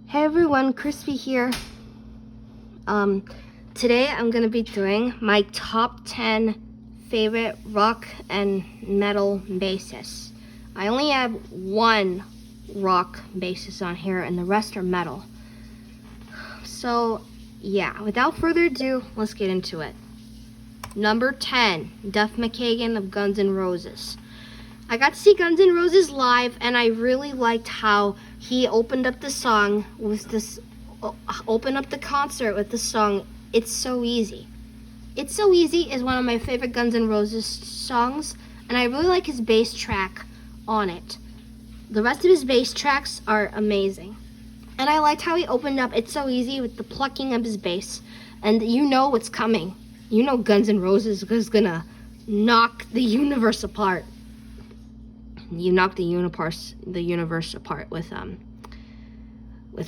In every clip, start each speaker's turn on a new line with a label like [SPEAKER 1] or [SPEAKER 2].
[SPEAKER 1] Hey everyone, Crispy here. Today I'm gonna be doing my top 10 favorite rock and metal bassists. I only have one rock bassist on here and the rest are metal. So yeah, without further ado, let's get into it. Number 10, Duff McKagan of Guns N' Roses. I got to see Guns N' Roses live, and I really liked how he opened up the song with this, opened up the concert with the song, It's So Easy. It's So Easy is one of my favorite Guns N' Roses songs, and I really like his bass track on it. The rest of his bass tracks are amazing. And I liked how he opened up It's So Easy with the plucking of his bass, and you know what's coming. You know Guns N' Roses is gonna knock the universe apart. You knock the universe apart with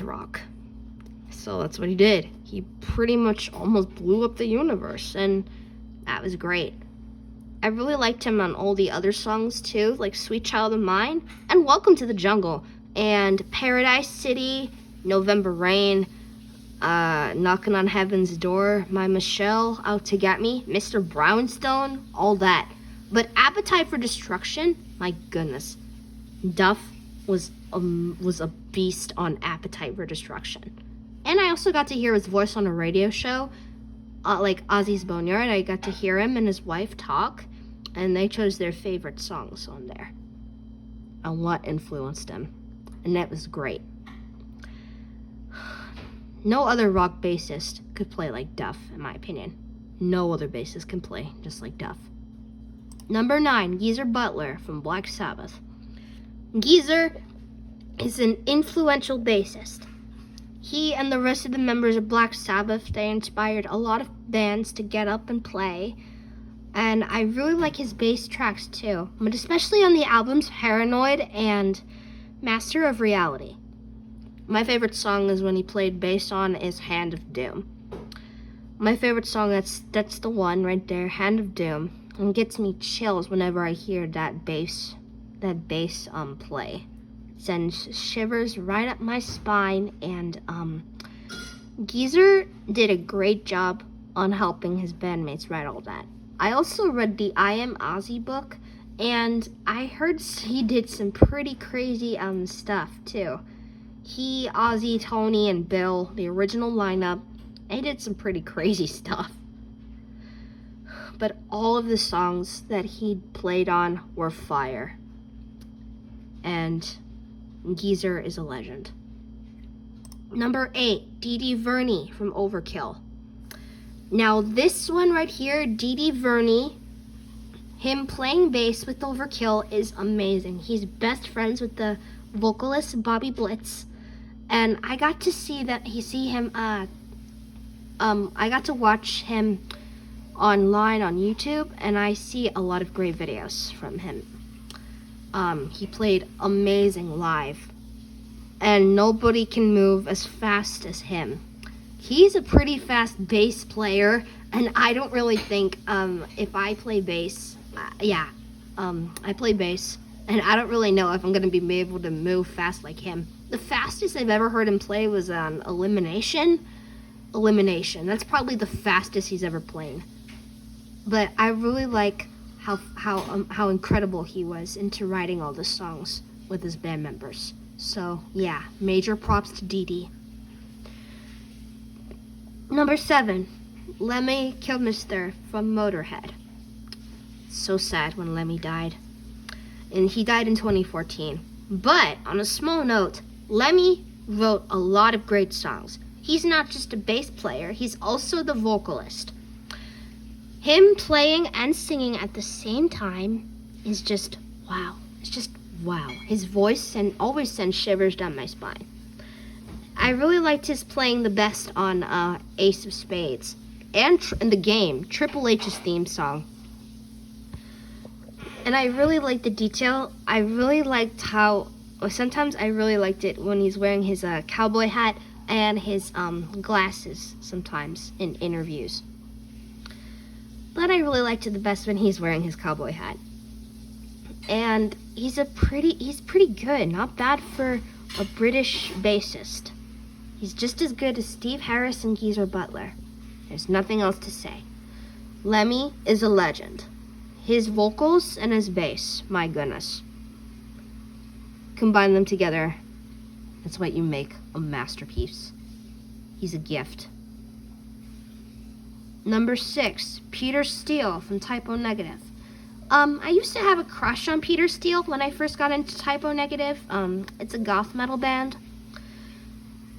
[SPEAKER 1] rock. So that's what he did. He pretty much almost blew up the universe, and that was great. I really liked him on all the other songs too, like Sweet Child of Mine and Welcome to the Jungle and Paradise City, November Rain, Knocking on Heaven's Door, My Michelle, Out to Get Me, Mr. Brownstone, all that. But Appetite for Destruction, my goodness, Duff was a beast on Appetite for Destruction. And I also got to hear his voice on a radio show, like Ozzy's Boneyard. I got to hear him and his wife talk, and they chose their favorite songs on there and what influenced him, and that was great. No other rock bassist could play like Duff, in my opinion. No other bassist can play just like Duff. Number 9, Geezer Butler from Black Sabbath. Geezer is an influential bassist. He and the rest of the members of Black Sabbath, they inspired a lot of bands to get up and play. And I really like his bass tracks too, but especially on the albums Paranoid and Master of Reality. My favorite song is when he played bass on is Hand of Doom. My favorite song, that's the one right there, Hand of Doom. And gets me chills whenever I hear that bass play. It sends shivers right up my spine, and Geezer did a great job on helping his bandmates write all that. I also read the I Am Ozzy book, and I heard he did some pretty crazy stuff too. He, Ozzy, Tony, and Bill, the original lineup, they did some pretty crazy stuff. But all of the songs that he played on were fire. And Geezer is a legend. Number 8, Dee Dee Verney from Overkill. Now this one right here, Dee Dee Verney, him playing bass with Overkill is amazing. He's best friends with the vocalist Bobby Blitz. And I got to I got to watch him online on YouTube, and I see a lot of great videos from him. He played amazing live, and nobody can move as fast as him. He's a pretty fast bass player, and I don't really think if I play bass, I play bass, and I don't really know if I'm gonna be able to move fast like him. The fastest I've ever heard him play was on Elimination. That's probably the fastest he's ever played. But I really like how incredible he was into writing all the songs with his band members. So yeah, major props to Dee Dee. Number 7, Lemmy Kilmister from Motorhead. So sad when Lemmy died. And he died in 2014. But on a small note, Lemmy wrote a lot of great songs. He's not just a bass player, he's also the vocalist. Him playing and singing at the same time is just wow. It's just wow. His voice always sends shivers down my spine. I really liked his playing the best on Ace of Spades and in the game, Triple H's theme song. And I really liked the detail. I really liked sometimes I really liked it when he's wearing his cowboy hat and his glasses sometimes in interviews. But I really liked it the best when he's wearing his cowboy hat. And he's pretty good, not bad for a British bassist. He's just as good as Steve Harris and Geezer Butler. There's nothing else to say. Lemmy is a legend. His vocals and his bass, my goodness. Combine them together, that's what you make a masterpiece. He's a gift. Number 6, Peter Steele from Typo Negative. I used to have a crush on Peter Steele when I first got into Typo Negative. It's a goth metal band.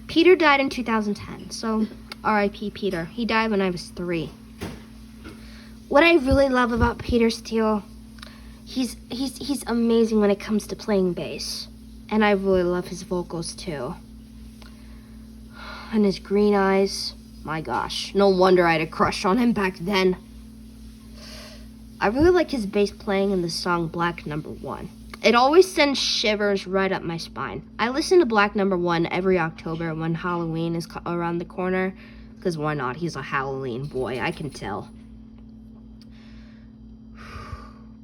[SPEAKER 1] Peter died in 2010, so R.I.P. Peter. He died when I was 3. What I really love about Peter Steele, he's amazing when it comes to playing bass. And I really love his vocals too. And his green eyes, my gosh. No wonder I had a crush on him back then. I really like his bass playing in the song Black Number 1. It always sends shivers right up my spine. I listen to Black Number 1 every October when Halloween is around the corner. Because why not? He's a Halloween boy, I can tell.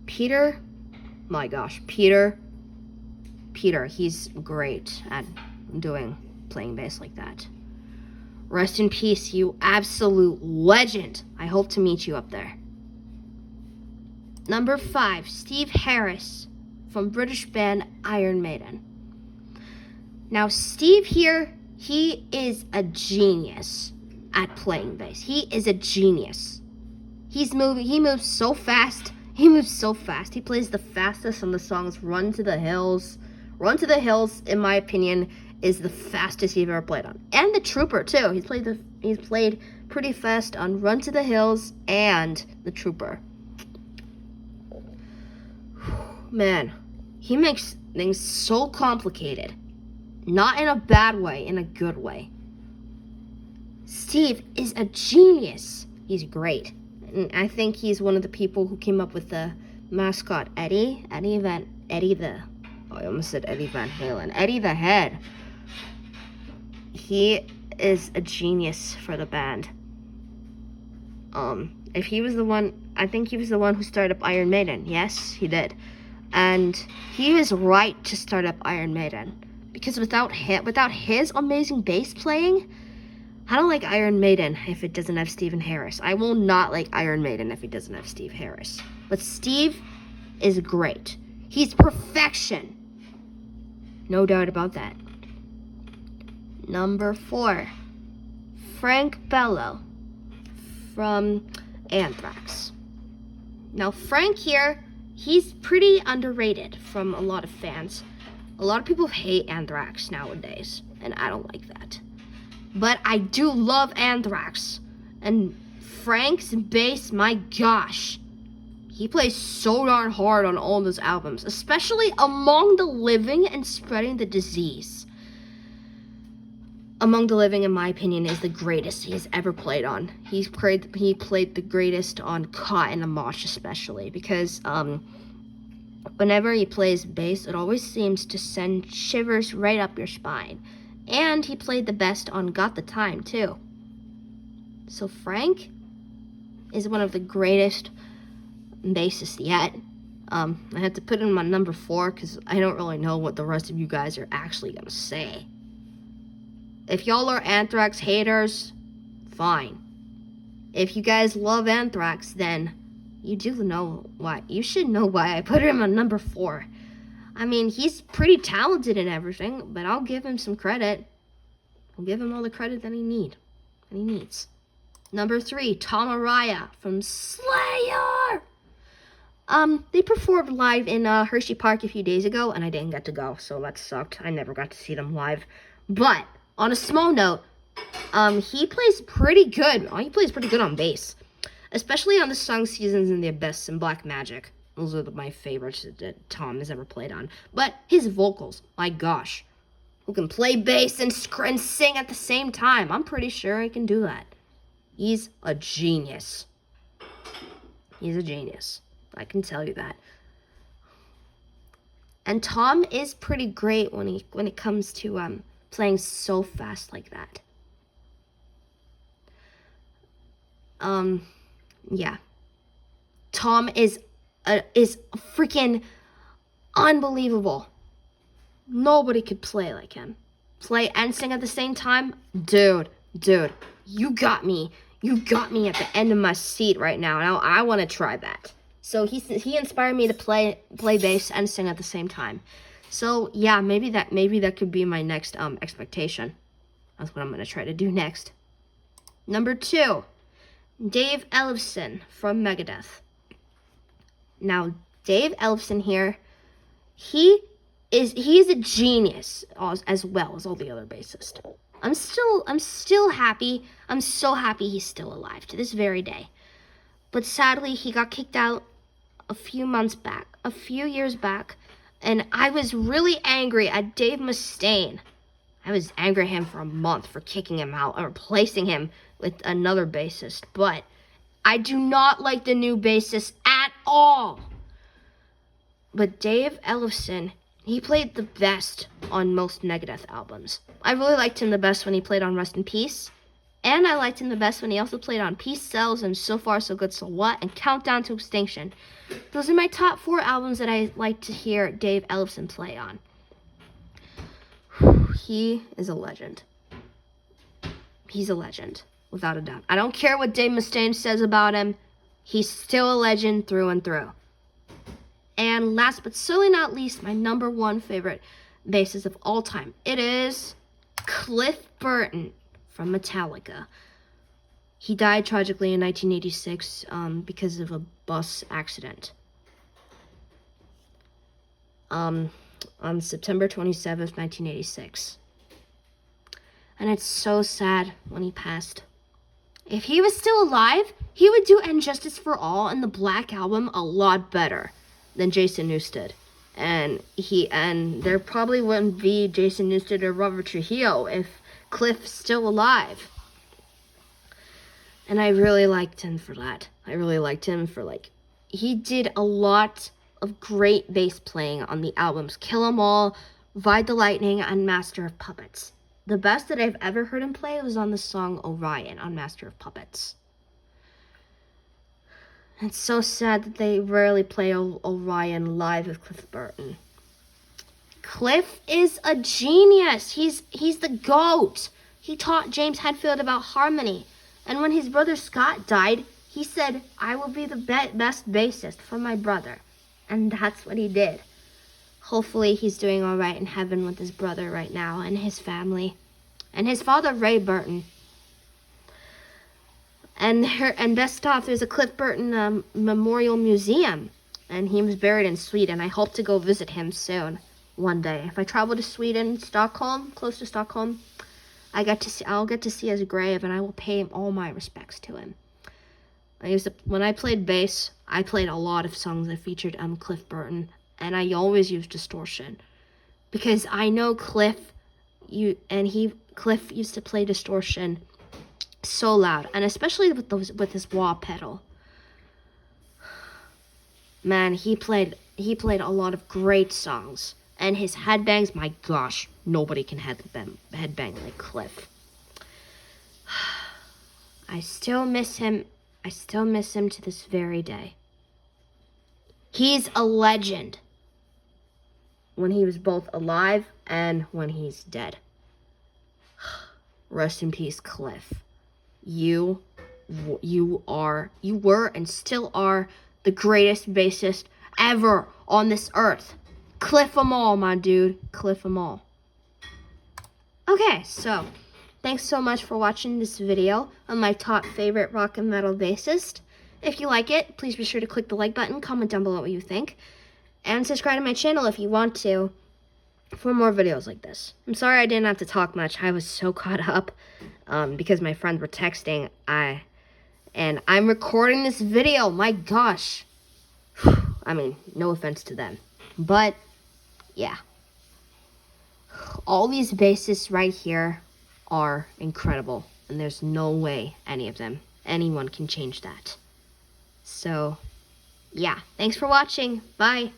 [SPEAKER 1] Peter, my gosh, Peter, he's great at playing bass like that. Rest in peace, you absolute legend. I hope to meet you up there. Number 5, Steve Harris from British band Iron Maiden. Now, Steve here, he is a genius at playing bass. He is a genius. He moves so fast. He plays the fastest on the songs Run to the Hills. Run to the Hills, in my opinion, is the fastest he's ever played on. And the Trooper, too. He's played pretty fast on Run to the Hills and the Trooper. Man, he makes things so complicated. Not in a bad way, in a good way. Steve is a genius. He's great. And I think he's one of the people who came up with the mascot Eddie the Head. He is a genius for the band. If he was the one, I think he was the one who started up Iron Maiden. Yes, he did. And he was right to start up Iron Maiden. Because without his amazing bass playing, I don't like Iron Maiden if it doesn't have Steve Harris. I will not like Iron Maiden if it doesn't have Steve Harris. But Steve is great. He's perfection. No doubt about that. Number 4, Frank Bello from Anthrax. Now, Frank here, he's pretty underrated from a lot of fans. A lot of people hate Anthrax nowadays, and I don't like that. But I do love Anthrax. And Frank's bass, my gosh. He plays so darn hard on all those albums, especially Among the Living and Spreading the Disease. Among the Living, in my opinion, is the greatest he's ever played on. He played the greatest on Caught in a Mosh, especially, because whenever he plays bass, it always seems to send shivers right up your spine. And he played the best on Got the Time, too. So Frank is one of the greatest bassists yet. I had to put him on number 4 because I don't really know what the rest of you guys are actually going to say. If y'all are Anthrax haters, fine. If you guys love Anthrax, then you do know why. You should know why I put him on number 4. I mean, he's pretty talented and everything, but I'll give him some credit. I'll give him all the credit that he needs. Number 3, Tom Araya from Slayer. They performed live in Hershey Park a few days ago, and I didn't get to go, so that sucked. I never got to see them live. But on a small note, he plays pretty good. He plays pretty good on bass, especially on the song Seasons in the Abyss and Black Magic. Those are my favorites that Tom has ever played on. But his vocals, my gosh. Who can play bass and sing at the same time? I'm pretty sure he can do that. He's a genius. He's a genius. I can tell you that. And Tom is pretty great when it comes to playing so fast like that. Yeah. Tom is freaking unbelievable. Nobody could play like him. play and sing at the same time, dude, you got me. You got me at the end of my seat right now. Now I want to try that. So he inspired me to play bass and sing at the same time. So yeah, maybe that could be my next expectation. That's what I'm gonna try to do next. Number 2, Dave Ellefson from Megadeth. Now Dave Ellefson here, he's a genius as well as all the other bassists. I'm still happy. I'm so happy he's still alive to this very day. But sadly, he got kicked out a few years back, and I was really angry at Dave Mustaine. I was angry at him for a month for kicking him out and replacing him with another bassist. But I do not like the new bassist at all. But Dave Ellefson, he played the best on most Megadeth albums. I really liked him the best when he played on Rest in Peace. And I liked him the best when he also played on Peace Sells and So Far So Good So What and Countdown to Extinction. Those are my top 4 albums that I like to hear Dave Ellefson play on. He is a legend. He's a legend, without a doubt. I don't care what Dave Mustaine says about him. He's still a legend through and through. And last but certainly not least, my number 1 favorite bassist of all time. It is Cliff Burton from Metallica. He died tragically in 1986 because of a bus accident. On September 27th, 1986. And it's so sad when he passed. If he was still alive, he would do And Justice for All and the Black Album a lot better than Jason Newsted. And there probably wouldn't be Jason Newsted or Robert Trujillo if Cliff's still alive. And I really liked him for that. I really liked him for, he did a lot of great bass playing on the albums Kill 'Em All, Ride the Lightning, and Master of Puppets. The best that I've ever heard him play was on the song Orion on Master of Puppets. It's so sad that they rarely play Orion live with Cliff Burton. Cliff is a genius. He's the GOAT. He taught James Hetfield about harmony. And when his brother Scott died, he said, I will be the best bassist for my brother. And that's what he did. Hopefully he's doing all right in heaven with his brother right now and his family. And his father, Ray Burton. And best off, there's a Cliff Burton Memorial Museum. And he was buried in Sweden. I hope to go visit him soon, one day. If I travel to Sweden, Stockholm, close to Stockholm, I'll get to see his grave, and I will pay him all my respects to him. When I played bass, I played a lot of songs that featured Cliff Burton, and I always used distortion, because I know Cliff used to play distortion so loud, and especially with his wah pedal. Man, he played a lot of great songs, and his headbangs, my gosh, nobody can headbang like Cliff. I still miss him. I still miss him to this very day. He's a legend when he was both alive and when he's dead. Rest in peace, Cliff. You were and still are the greatest bassist ever on this earth. Cliff 'em all, my dude. Cliff 'em all. Okay, so thanks so much for watching this video on my top favorite rock and metal bassist. If you like it, please be sure to click the like button, comment down below what you think, and subscribe to my channel if you want to for more videos like this. I'm sorry I didn't have to talk much. I was so caught up because my friends were texting. And I'm recording this video. My gosh. I mean, no offense to them. But, yeah. All these bassists right here are incredible. And there's no way anyone can change that. So, yeah. Thanks for watching. Bye.